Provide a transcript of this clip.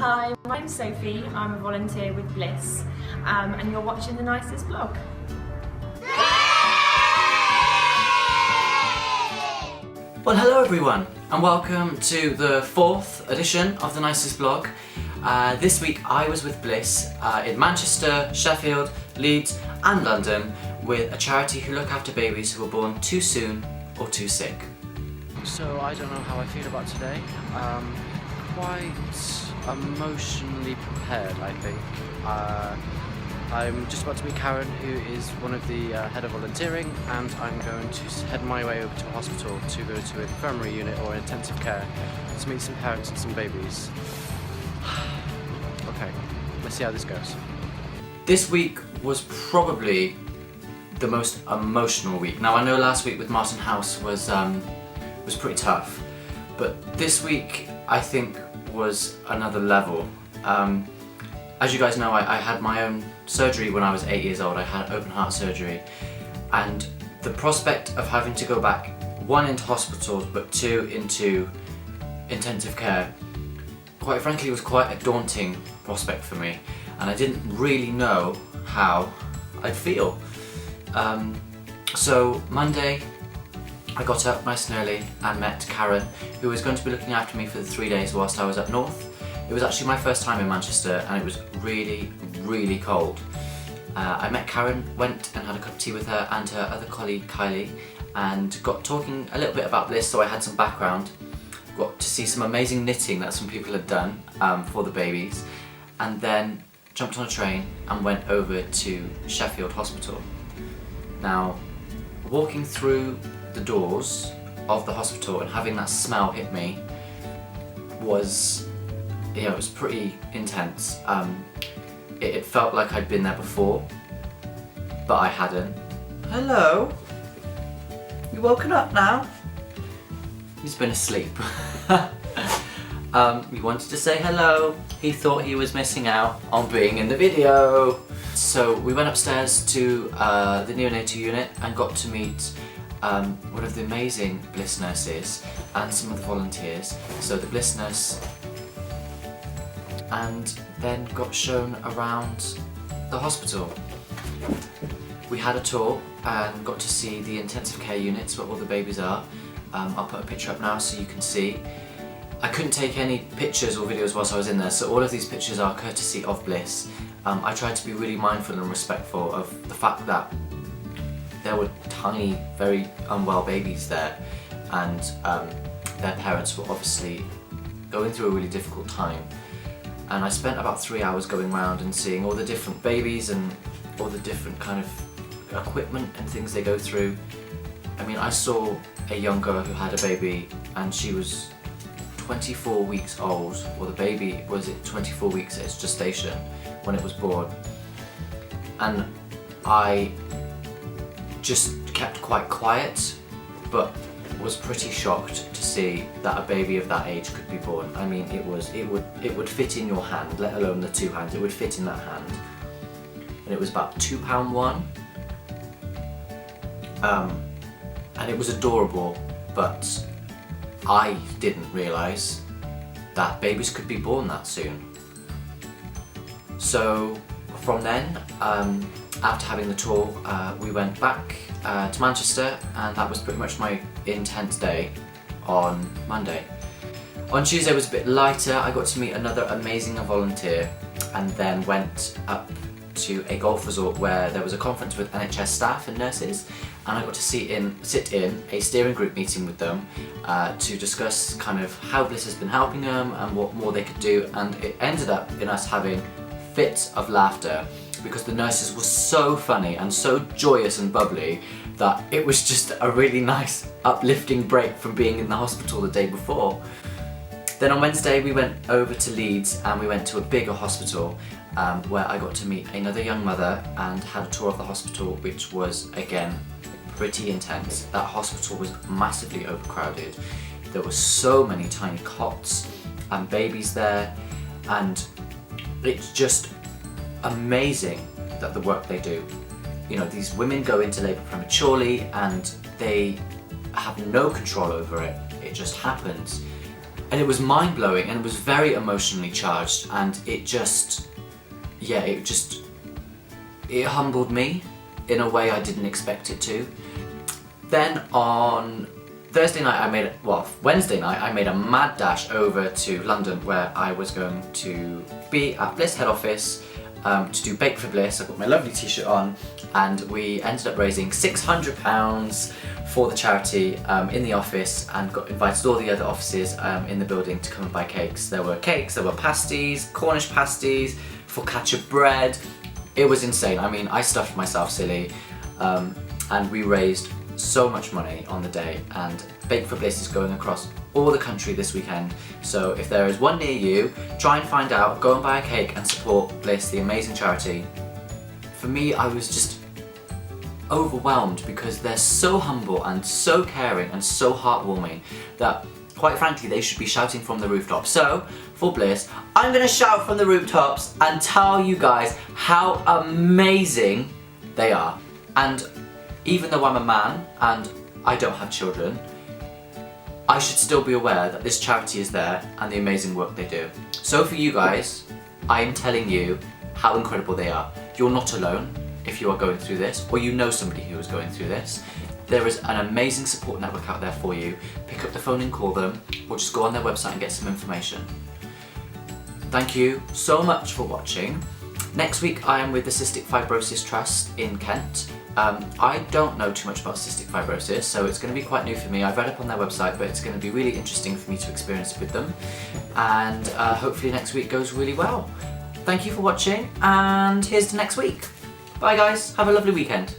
Hi, my name's Sophie. I'm a volunteer with Bliss, and you're watching The Nicest Blog. Well, hello everyone, and welcome to the 4th edition of The Nicest Blog. This week I was with Bliss in Manchester, Sheffield, Leeds and London with a charity who look after babies who were born too soon or too sick. So I don't know how I feel about today. Quite emotionally prepared, I think. I'm just about to meet Karen, who is one of the head of volunteering, and I'm going to head my way over to a hospital to go to an infirmary unit or intensive care to meet some parents and some babies. Okay, let's see how this goes. This week was probably the most emotional week. Now I know last week with Martin House was pretty tough, but this week I think was another level. As you guys know, I had my own surgery when I was 8 years old. I had open heart surgery, and the prospect of having to go back, 1 into hospitals, but 2 into intensive care, quite frankly was quite a daunting prospect for me, and I didn't really know how I'd feel. So Monday I got up nice and early and met Karen, who was going to be looking after me for the 3 days whilst I was up north. It was actually my first time in Manchester and it was really, really cold. I met Karen, went and had a cup of tea with her and her other colleague Kylie, and got talking a little bit about Bliss, so I had some background. Got to see some amazing knitting that some people had done for the babies, and then jumped on a train and went over to Sheffield Hospital. Now, walking through the doors of the hospital and having that smell hit me was, it was pretty intense. It felt like I'd been there before, but I hadn't. Hello? You woken up now? He's been asleep. He wanted to say hello. He thought he was missing out on being in the video. So we went upstairs to the neonatal unit and got to meet one of the amazing Bliss nurses and some of the volunteers. So the Bliss nurse, and then got shown around the hospital. We had a tour and got to see the intensive care units where all the babies are. I'll put a picture up now so you can see. I couldn't take any pictures or videos whilst I was in there, so all of these pictures are courtesy of Bliss. I tried to be really mindful and respectful of the fact that there were tiny, very unwell babies there, and their parents were obviously going through a really difficult time. And I spent about 3 hours going around and seeing all the different babies and all the different kind of equipment and things they go through. I mean, I saw a young girl who had a baby and she was 24 weeks old, or the baby was at 24 weeks at its gestation when it was born. And I just kept quite quiet, but was pretty shocked to see that a baby of that age could be born. I mean, it would fit in your hand, let alone the 2 hands. It would fit in that hand, and it was about £2.1. And it was adorable, but I didn't realise that babies could be born that soon. So from then, after having the tour, we went back to Manchester, and that was pretty much my intense day on Monday. On Tuesday was a bit lighter. I got to meet another amazing volunteer, and then went up to a golf resort where there was a conference with NHS staff and nurses, and I got to sit in a steering group meeting with them to discuss kind of how Bliss has been helping them and what more they could do, and it ended up in us having fits of laughter because the nurses were so funny and so joyous and bubbly that it was just a really nice uplifting break from being in the hospital the day before. Then on Wednesday we went over to Leeds and we went to a bigger hospital where I got to meet another young mother and had a tour of the hospital, which was again pretty intense. That hospital was massively overcrowded. There were so many tiny cots and babies there, and it's just amazing that the work they do. You know, these women go into labour prematurely and they have no control over it. It just happens. And it was mind-blowing, and it was very emotionally charged, and it humbled me in a way I didn't expect it to. Then on Wednesday night I made a mad dash over to London, where I was going to be at Bliss head office to do Bake for Bliss. I got my lovely t-shirt on, and we ended up raising £600 for the charity in the office, and invited all the other offices in the building to come and buy cakes. There were pasties, Cornish pasties, focaccia bread. It was insane. I mean, I stuffed myself silly, and we raised so much money on the day, and Bake for Bliss is going across all the country this weekend. So if there is one near you, try and find out, go and buy a cake and support Bliss, the amazing charity. For me, I was just overwhelmed because they're so humble and so caring and so heartwarming that, quite frankly, they should be shouting from the rooftops. So, for Bliss, I'm going to shout from the rooftops and tell you guys how amazing they are. And even though I'm a man and I don't have children, I should still be aware that this charity is there and the amazing work they do. So for you guys, I am telling you how incredible they are. You're not alone if you are going through this, or you know somebody who is going through this. There is an amazing support network out there for you. Pick up the phone and call them, or just go on their website and get some information. Thank you so much for watching. Next week I am with the Cystic Fibrosis Trust in Kent. I don't know too much about cystic fibrosis, so it's going to be quite new for me. I've read up on their website, but it's going to be really interesting for me to experience it with them. And hopefully next week goes really well. Thank you for watching, and here's to next week. Bye guys, have a lovely weekend.